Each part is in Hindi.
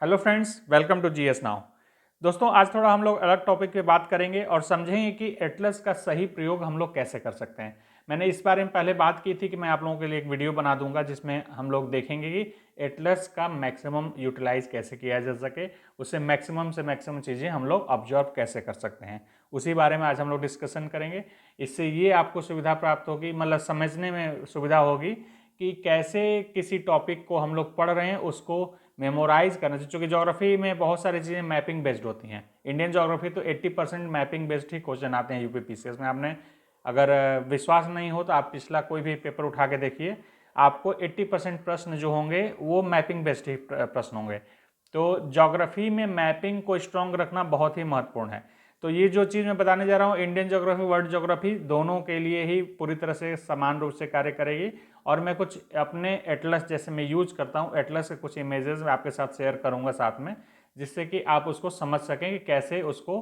Hello friends, welcome to GS now. दोस्तों, आज थोड़ा हम लोग अलग टॉपिक पे बात करेंगे और समझेंगे कि एटलस का सही प्रयोग हम लोग कैसे कर सकते हैं। मैंने इस बारे में पहले बात की थी कि मैं आप लोगों के लिए एक वीडियो बना दूंगा जिसमें हम लोग देखेंगे कि एटलस का मैक्सिमम यूटिलाइज कैसे किया जा सके, उससे मैक्सिमम से मैक्सिमम चीज़ें हम लोग ऑब्जर्व कैसे कर सकते हैं, उसी बारे में आज हम लोग डिस्कशन करेंगे। इससे ये आपको सुविधा प्राप्त होगी, मतलब समझने में सुविधा होगी कि कैसे किसी टॉपिक को हम लोग पढ़ रहे हैं उसको मेमोराइज करना चाहिए। चूँकि ज्योग्राफी में बहुत सारी चीज़ें मैपिंग बेस्ड होती हैं। इंडियन ज्योग्राफी तो 80% मैपिंग बेस्ड ही क्वेश्चन आते हैं यूपीपीसीएस में। आपने अगर विश्वास नहीं हो तो आप पिछला कोई भी पेपर उठा के देखिए, आपको 80% प्रश्न जो होंगे वो मैपिंग बेस्ड ही प्रश्न होंगे। तो ज्योग्राफी में मैपिंग को स्ट्रॉन्ग रखना बहुत ही महत्वपूर्ण है। तो ये जो चीज़ मैं बताने जा रहा हूँ, इंडियन ज्योग्राफी वर्ल्ड ज्योग्राफी दोनों के लिए ही पूरी तरह से समान रूप से कार्य करेगी। और मैं कुछ अपने एटलस जैसे मैं यूज करता हूँ, एटलस के कुछ इमेजेस मैं आपके साथ शेयर करूँगा साथ में, जिससे कि आप उसको समझ सकें कि कैसे उसको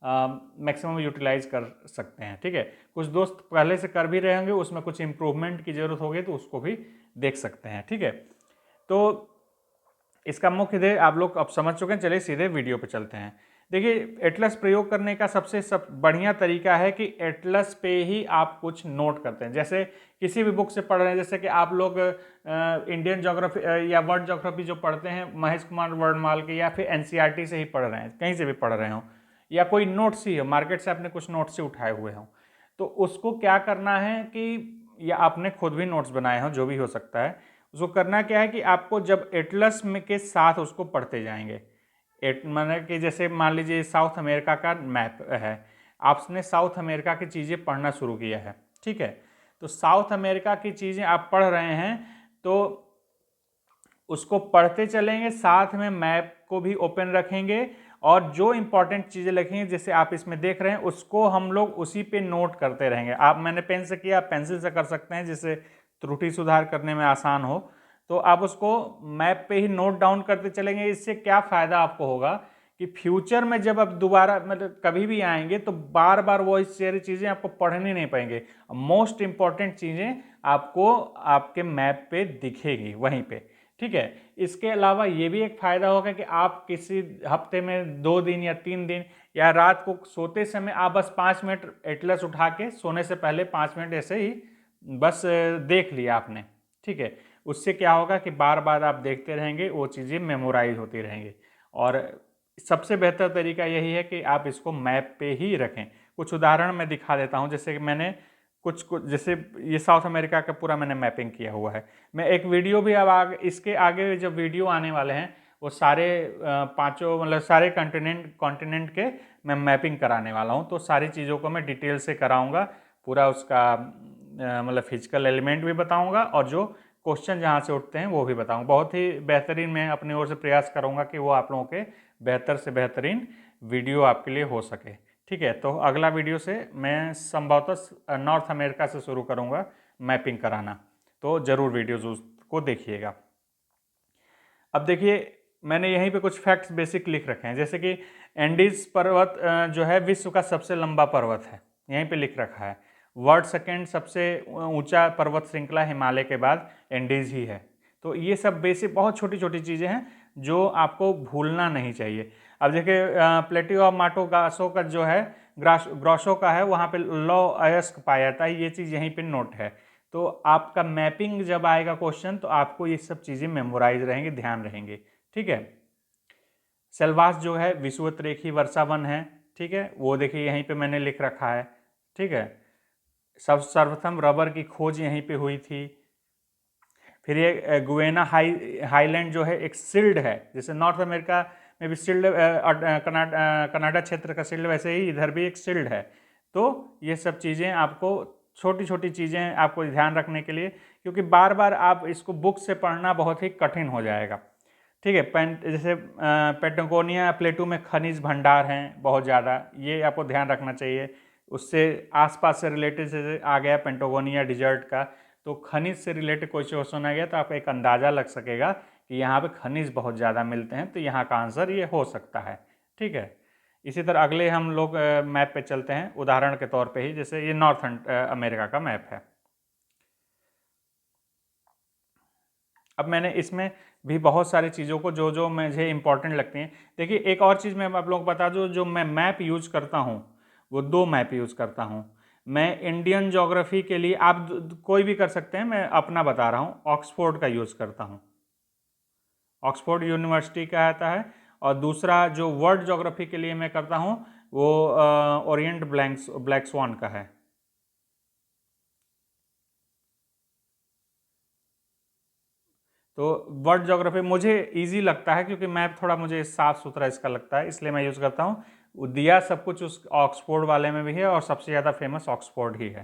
मैक्सिमम यूटिलाइज कर सकते हैं। ठीक है, कुछ दोस्त पहले से कर भी रहे होंगे, उसमें कुछ इम्प्रूवमेंट की जरूरत होगी तो उसको भी देख सकते हैं। ठीक है, तो इसका मुख्य ध्येय आप लोग अब समझ चुके हैं। चलिए सीधे वीडियो पे चलते हैं। देखिए, एटलस प्रयोग करने का सबसे बढ़िया तरीका है कि एटलस पे ही आप कुछ नोट करते हैं। जैसे किसी भी बुक से पढ़ रहे हैं, जैसे कि आप लोग इंडियन ज्योग्राफी या वर्ल्ड ज्योग्राफी जो पढ़ते हैं महेश कुमार वर्णमाल के, या फिर एनसीईआरटी से ही पढ़ रहे हैं, कहीं से भी पढ़ रहे हो, या कोई नोट्स ही हो, मार्केट से आपने कुछ नोट्स से उठाए हुए हों, तो उसको क्या करना है कि, या आपने खुद भी नोट्स बनाए हों, जो भी हो सकता है, उसको करना क्या है कि आपको जब एटलस में के साथ उसको पढ़ते जाएंगे। माने कि जैसे मान लीजिए साउथ अमेरिका का मैप है, आपने साउथ अमेरिका की चीज़ें पढ़ना शुरू किया है। ठीक है, तो साउथ अमेरिका की चीज़ें आप पढ़ रहे हैं तो उसको पढ़ते चलेंगे, साथ में मैप को भी ओपन रखेंगे और जो इंपॉर्टेंट चीज़ें लिखेंगे जैसे आप इसमें देख रहे हैं उसको हम लोग उसी पे नोट करते रहेंगे। आप, मैंने पेन से किया, आप पेंसिल से कर सकते हैं जिससे त्रुटि सुधार करने में आसान हो। तो आप उसको मैप पे ही नोट डाउन करते चलेंगे। इससे क्या फ़ायदा आपको होगा कि फ्यूचर में जब आप दोबारा मतलब कभी भी आएंगे तो बार बार वो सारी चीज़ें आपको पढ़नी नहीं पड़ेंगे। मोस्ट इंपॉर्टेंट चीज़ें आपको आपके मैप पे दिखेगी वहीं पे। ठीक है, इसके अलावा ये भी एक फ़ायदा होगा कि आप किसी हफ्ते में 2 दिन या 3 दिन या रात को सोते समय आप बस 5 मिनट एटलस उठा के सोने से पहले 5 मिनट ऐसे ही बस देख लिया आपने। ठीक है, उससे क्या होगा कि बार बार आप देखते रहेंगे, वो चीज़ें मेमोराइज होती रहेंगी। और सबसे बेहतर तरीका यही है कि आप इसको मैप पे ही रखें। कुछ उदाहरण मैं दिखा देता हूँ। जैसे कि मैंने कुछ कुछ जैसे ये साउथ अमेरिका का पूरा मैंने मैपिंग किया हुआ है। मैं एक वीडियो भी अब इसके आगे जो वीडियो आने वाले हैं वो सारे पांचों मतलब सारे कॉन्टिनेंट के मैं मैपिंग कराने वाला हूँ। तो सारी चीज़ों को मैं डिटेल से कराऊंगा, पूरा उसका मतलब फिजिकल एलिमेंट भी बताऊंगा और जो क्वेश्चन जहाँ से उठते हैं वो भी बताऊंगा। बहुत ही बेहतरीन मैं अपनी ओर से प्रयास करूंगा कि वो आप लोगों के बेहतर से बेहतरीन वीडियो आपके लिए हो सके। ठीक है, तो अगला वीडियो से मैं संभवतः नॉर्थ अमेरिका से शुरू करूंगा मैपिंग कराना, तो ज़रूर वीडियोज़ उसको देखिएगा। अब देखिए, मैंने यहीं पे कुछ फैक्ट्स बेसिक लिख रखे हैं। जैसे कि एंडीज पर्वत जो है विश्व का सबसे लंबा पर्वत है, यहीं पे लिख रखा है। वर्ल्ड सेकेंड सबसे ऊंचा पर्वत श्रृंखला हिमालय के बाद एंडीज ही है। तो ये सब बेसिक बहुत छोटी छोटी चीज़ें हैं जो आपको भूलना नहीं चाहिए। अब देखिए, प्लेटियो ऑफ माटो ग्रासो का जो है, ग्रासो का है, वहाँ पे लॉ अयस्क पाया जाता है। ये चीज़ यहीं पे नोट है। तो आपका मैपिंग जब आएगा क्वेश्चन तो आपको ये सब चीज़ें मेमोराइज रहेंगे, ध्यान रहेंगे। ठीक है, सेल्वास जो है विषुवत-रेखीय वर्षा वन है। ठीक है, वो देखिए यहीं पे मैंने लिख रखा है। ठीक है, सर्वप्रथम रबर की खोज यहीं पे हुई थी। फिर ये गुएना हाईलैंड जो है एक सिल्ड है, जैसे नॉर्थ अमेरिका में भी सिल्ड, कनाडा क्षेत्र का सिल्ड, वैसे ही इधर भी एक सिल्ड है। तो ये सब चीज़ें आपको, छोटी छोटी चीज़ें आपको ध्यान रखने के लिए, क्योंकि बार बार आप इसको बुक से पढ़ना बहुत ही कठिन हो जाएगा। ठीक है, जैसे पेटागोनिया प्लेटू में खनिज भंडार हैं बहुत ज़्यादा, ये आपको ध्यान रखना चाहिए। उससे आसपास से रिलेटेड से आ गया पेटागोनिया डिजर्ट का, तो खनिज से रिलेटेड कोई क्वेश्चन आ गया तो आपको एक अंदाज़ा लग सकेगा कि यहाँ पे खनिज बहुत ज़्यादा मिलते हैं, तो यहाँ का आंसर ये हो सकता है। ठीक है, इसी तरह अगले हम लोग मैप पे चलते हैं उदाहरण के तौर पे ही। जैसे ये नॉर्थ अमेरिका का मैप है। अब मैंने इसमें भी बहुत सारी चीज़ों को जो जो मुझे इंपॉर्टेंट लगती हैं, देखिए एक और चीज़ मैं आप लोगों को बता दूँ, जो मैं मैप यूज करता हूँ वो 2 मैप यूज करता हूँ। मैं इंडियन ज्योग्राफी के लिए आप कोई भी कर सकते हैं, मैं अपना बता रहा हूँ, ऑक्सफोर्ड का यूज करता हूँ, ऑक्सफोर्ड यूनिवर्सिटी का आता है। और दूसरा जो वर्ल्ड ज्योग्राफी के लिए मैं करता हूँ वो ओरिएंट ब्लैक स्वान का है। तो वर्ल्ड ज्योग्राफी मुझे इजी लगता है क्योंकि मैप थोड़ा मुझे साफ सुथरा इसका लगता है, इसलिए मैं यूज़ करता हूँ। वो दिया सब कुछ उस ऑक्सफोर्ड वाले में भी है और सबसे ज़्यादा फेमस ऑक्सफोर्ड ही है।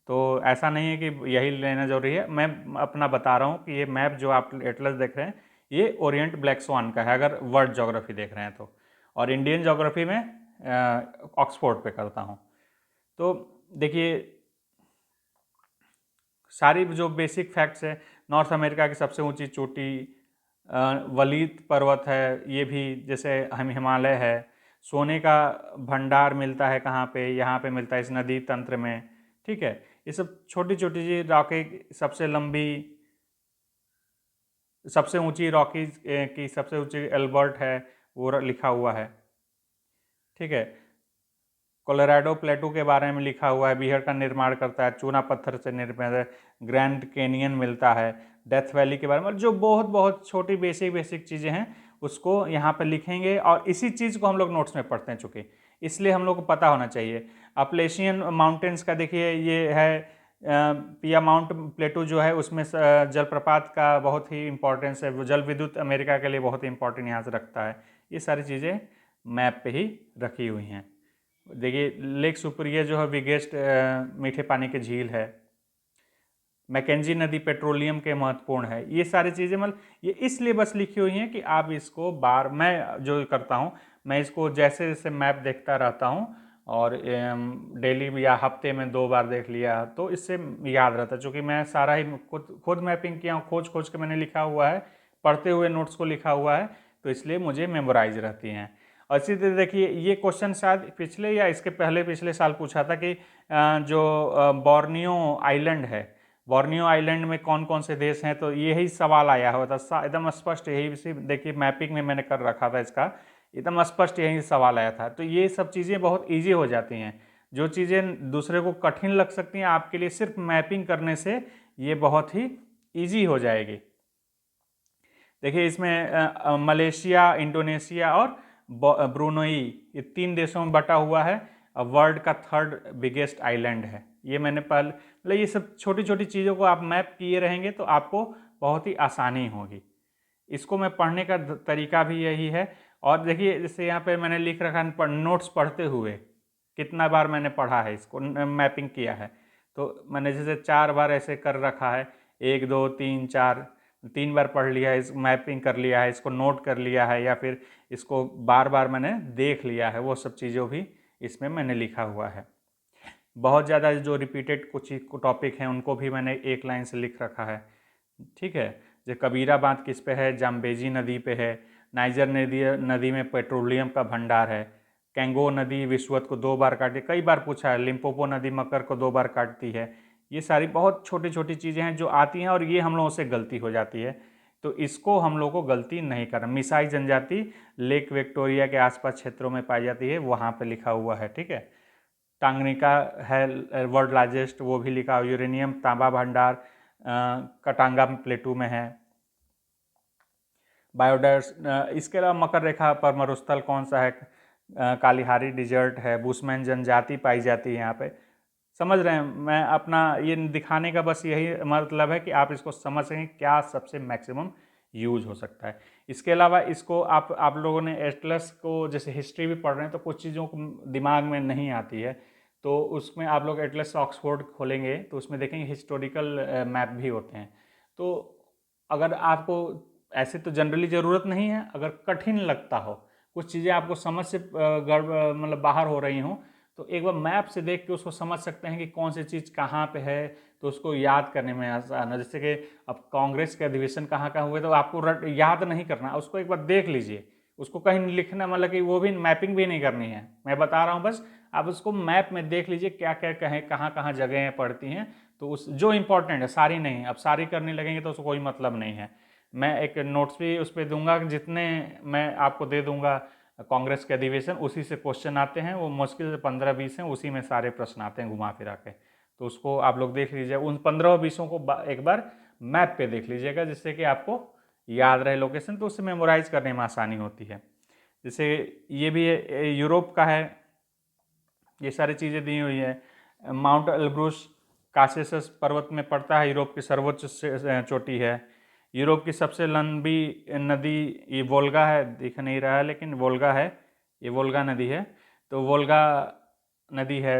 तो ऐसा नहीं है कि यही लेना जरूरी है, मैं अपना बता रहा हूँ कि ये मैप जो आप एटलस देख रहे हैं ये ओरिएंट ब्लैक स्वान का है अगर वर्ल्ड ज्योग्राफी देख रहे हैं तो। और इंडियन ज्योग्राफी में ऑक्सफोर्ड पे करता हूँ। तो देखिए सारी जो बेसिक फैक्ट्स है, नॉर्थ अमेरिका की सबसे ऊंची चोटी वलीत पर्वत है, ये भी जैसे हम हिमालय है, सोने का भंडार मिलता है कहाँ पे, यहाँ पे मिलता है इस नदी तंत्र में, ठीक है। ये सब छोटी छोटी चीज, रॉकी सबसे लंबी, सबसे ऊंची रॉकी की सबसे ऊंची एल्बर्ट है, वो लिखा हुआ है, ठीक है। कोलोराडो प्लेटू के बारे में लिखा हुआ है, बीहड़ का निर्माण करता है, चूना पत्थर से निर्मित है, ग्रैंड कैनियन मिलता है, डेथ वैली के बारे में, जो बहुत बहुत छोटी बेसिक बेसिक चीज़ें हैं उसको यहाँ पे लिखेंगे। और इसी चीज़ को हम लोग नोट्स में पढ़ते हैं चूँकि, इसलिए हम लोग को पता होना चाहिए। अपलेशियन माउंटेन्स का देखिए ये है, पिया माउंट प्लेटू जो है उसमें जलप्रपात का बहुत ही इंपॉर्टेंस है, जल विद्युत अमेरिका के लिए बहुत ही इंपॉर्टेंट यहाँ से रखता है। ये सारी चीज़ें मैप पे ही रखी हुई हैं। देखिए लेक सुपरियर जो है बिगेस्ट मीठे पानी की झील है, मैकेंजी नदी पेट्रोलियम के महत्वपूर्ण है। ये सारी चीज़ें मतलब ये इसलिए बस लिखी हुई हैं कि आप इसको बार, मैं जो करता हूँ मैं इसको जैसे जैसे मैप देखता रहता हूँ और डेली या हफ्ते में 2 बार देख लिया तो इससे याद रहता है, चूँकि मैं सारा ही खुद मैपिंग किया हूँ, खोज खोज के मैंने लिखा हुआ है, पढ़ते हुए नोट्स को लिखा हुआ है, तो इसलिए मुझे मेमोराइज रहती हैं। और इसी तरह देखिए ये क्वेश्चन शायद पिछले या इसके पहले पिछले साल पूछा था कि जो बोर्नियो आइलैंड है, बोर्नियो आइलैंड में कौन कौन से देश हैं, तो यही सवाल आया हुआ था एकदम स्पष्ट, यही देखिए मैपिंग में मैंने कर रखा था इसका, एकदम स्पष्ट यही सवाल आया था। तो ये सब चीज़ें बहुत ईजी हो जाती हैं, जो चीज़ें दूसरे को कठिन लग सकती हैं आपके लिए सिर्फ मैपिंग करने से ये बहुत ही ईजी हो जाएगी। देखिए इसमें मलेशिया, इंडोनेशिया और ब्रुनई, ये 3 देशों में बटा हुआ है, वर्ल्ड का 3rd बिगेस्ट आइलैंड है। ये मैंने पहले मतलब ये सब छोटी छोटी चीज़ों को आप मैप किए रहेंगे तो आपको बहुत ही आसानी होगी। इसको मैं पढ़ने का तरीका भी यही है। और देखिए जैसे यहाँ पे मैंने लिख रखा है नोट्स पढ़ते हुए, कितना बार मैंने पढ़ा है इसको, मैपिंग किया है, तो मैंने जैसे 4 बार ऐसे कर रखा है, 1 2 3 4, 3 बार पढ़ लिया है, इस मैपिंग कर लिया है, इसको नोट कर लिया है, या फिर इसको बार बार मैंने देख लिया है, वो सब चीज़ों भी इसमें मैंने लिखा हुआ है। बहुत ज़्यादा जो रिपीटेड कुछ टॉपिक हैं उनको भी मैंने एक लाइन से लिख रखा है, ठीक है। जो कबीरा बांध किस पे है, जाम्बेजी नदी पे है, नाइजर नदी में पेट्रोलियम का भंडार है, कैंगो नदी विश्वत को 2 बार काटी, कई बार पूछा है, लिम्पोपो नदी मकर को 2 बार काटती है। ये सारी बहुत छोटी छोटी चीज़ें हैं जो आती हैं और ये हम लोगों से गलती हो जाती है, तो इसको हम लोग को गलती नहीं करना। मिसाई जनजाति लेक विक्टोरिया के आसपास क्षेत्रों में पाई जाती है, वहाँ पे लिखा हुआ है, ठीक है। टांगनिका है वर्ल्ड लार्जेस्ट, वो भी लिखा, यूरेनियम तांबा भंडार कटांगा प्लेटू में है। बायोडाइवर्स, इसके अलावा मकर रेखा पर मरुस्थल कौन सा है, कालिहारी डिजर्ट है, बुशमैन जनजाति पाई जाती है यहाँ पे। समझ रहे हैं, मैं अपना ये दिखाने का बस यही मतलब है कि आप इसको समझ सकें क्या सबसे मैक्सिमम यूज हो सकता है। इसके अलावा इसको आप लोगों ने एटलस को जैसे हिस्ट्री भी पढ़ रहे हैं तो कुछ चीज़ों को दिमाग में नहीं आती है, तो उसमें आप लोग एटलस ऑक्सफोर्ड खोलेंगे तो उसमें देखेंगे हिस्टोरिकल मैप भी होते हैं। तो अगर आपको ऐसे तो जनरली ज़रूरत नहीं है, अगर कठिन लगता हो, कुछ चीज़ें आपको समझ से गड़बड़ मतलब बाहर हो रही हों, तो एक बार मैप से देख के उसको समझ सकते हैं कि कौन सी चीज़ कहाँ पे है, तो उसको याद करने में आसान है। जैसे कि अब कांग्रेस के अधिवेशन कहाँ कहाँ हुए तो आपको याद नहीं करना, उसको एक बार देख लीजिए, उसको कहीं लिखना मतलब कि वो भी मैपिंग भी नहीं करनी है, मैं बता रहा हूँ बस आप उसको मैप में देख लीजिए क्या क्या कहें, कहाँ कहाँ जगहें पड़ती हैं, तो उस जो इम्पोर्टेंट है, सारी नहीं, अब सारी करने लगेंगे तो उसको कोई मतलब नहीं है। मैं एक नोट्स भी उस पर दूंगा, जितने मैं आपको दे दूंगा कांग्रेस के अधिवेशन, उसी से क्वेश्चन आते हैं, वो मुश्किल से 15-20 हैं, उसी में सारे प्रश्न आते हैं घुमा फिरा के। तो उसको आप लोग देख लीजिए, उन 15-20 को एक बार मैप पे देख लीजिएगा, जिससे कि आपको याद रहे लोकेशन, तो उससे मेमोराइज करने में आसानी होती है। जैसे ये भी यूरोप का है, ये सारी चीज़ें दी हुई है। माउंट एल्ब्रूस कासेसस पर्वत में पड़ता है, यूरोप की सर्वोच्च चोटी है। यूरोप की सबसे लंबी नदी ये वोल्गा है, दिख नहीं रहा है लेकिन वोल्गा है, ये वोल्गा नदी है, तो वोल्गा नदी है।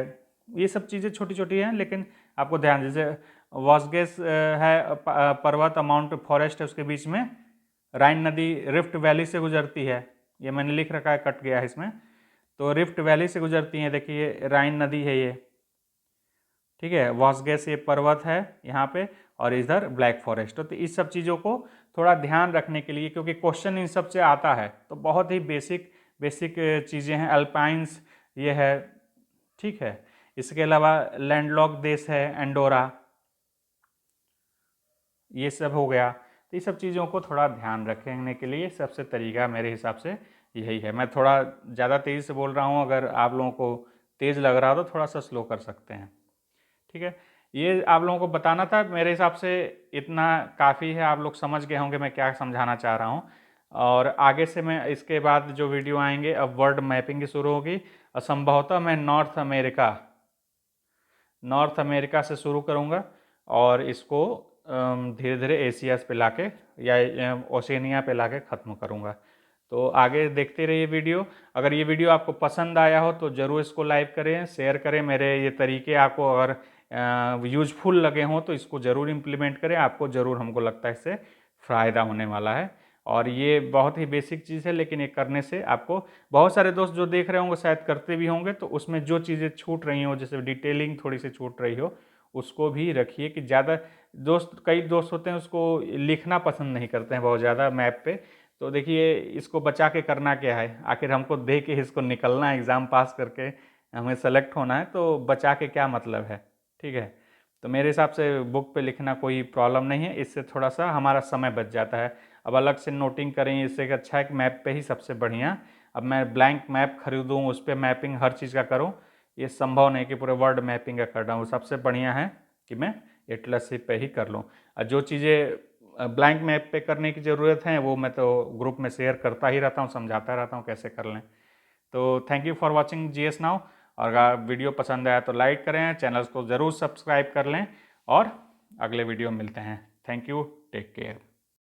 ये सब चीज़ें छोटी छोटी हैं, लेकिन आपको ध्यान, जैसे वॉस्गेस है पर्वत, माउंट फॉरेस्ट है, उसके बीच में राइन नदी रिफ्ट वैली से गुजरती है। ये मैंने लिख रखा है, कट गया है इसमें, तो रिफ्ट वैली से गुजरती है, देखिए राइन नदी है ये, ठीक है। वॉस्गेस ये पर्वत है यहाँ पे, और इधर ब्लैक फॉरेस्ट। तो इस सब चीज़ों को थोड़ा ध्यान रखने के लिए, क्योंकि क्वेश्चन इन सब से आता है, तो बहुत ही बेसिक बेसिक चीज़ें हैं। अल्पाइंस ये है, ठीक है। इसके अलावा लैंडलॉक देश है एंडोरा, ये सब हो गया। तो ये सब चीज़ों को थोड़ा ध्यान रखने के लिए सबसे तरीका मेरे हिसाब से यही है। मैं थोड़ा ज़्यादा तेज़ी से बोल रहा हूँ, अगर आप लोगों को तेज़ लग रहा हो तो थोड़ा सा स्लो कर सकते हैं, ठीक है। ये आप लोगों को बताना था, मेरे हिसाब से इतना काफ़ी है, आप लोग समझ गए होंगे मैं क्या समझाना चाह रहा हूँ। और आगे से मैं इसके बाद जो वीडियो आएंगे, अब वर्ल्ड मैपिंग की शुरू होगी, और संभवतः मैं नॉर्थ अमेरिका से शुरू करूँगा, और इसको धीरे धीरे एशिया पे लाके या ओशिनिया पे लाके ख़त्म करूँगा। तो आगे देखते रहिए वीडियो। अगर ये वीडियो आपको पसंद आया हो तो ज़रूर इसको लाइक करें, शेयर करें। मेरे ये तरीके आपको अगर यूजफुल लगे हों तो इसको ज़रूर इम्प्लीमेंट करें, आपको ज़रूर, हमको लगता है इससे फ़ायदा होने वाला है। और ये बहुत ही बेसिक चीज़ है, लेकिन ये करने से आपको, बहुत सारे दोस्त जो देख रहे होंगे शायद करते भी होंगे, तो उसमें जो चीज़ें छूट रही हो, जैसे डिटेलिंग थोड़ी सी छूट रही हो, उसको भी रखिए। कि ज़्यादा कई दोस्त होते हैं उसको लिखना पसंद नहीं करते हैं बहुत ज़्यादा मैप पे, तो देखिए इसको बचा के करना क्या है, आखिर हमको दे के इसको निकलना है, एग्ज़ाम पास करके हमें सेलेक्ट होना है, तो बचा के क्या मतलब है, ठीक है। तो मेरे हिसाब से बुक पे लिखना कोई प्रॉब्लम नहीं है, इससे थोड़ा सा हमारा समय बच जाता है। अब अलग से नोटिंग करें, इससे अच्छा है कि मैप पे ही सबसे बढ़िया। अब मैं ब्लैंक मैप खरीदूँ, उस पर मैपिंग हर चीज़ का करूँ, ये संभव नहीं कि पूरे वर्ल्ड मैपिंग का कर रहा हूँ। सबसे बढ़िया है कि मैं एटलस पे ही कर लूँ। और जो चीज़ें ब्लैंक मैप पे करने की ज़रूरत है वो मैं तो ग्रुप में शेयर करता ही रहता हूँ, समझाता रहता हूँ कैसे कर लें। तो thank you for watching GS now. और अगर वीडियो पसंद आया तो लाइक करें, चैनल को ज़रूर सब्सक्राइब कर लें, और अगले वीडियो में मिलते हैं। Thank you, take care.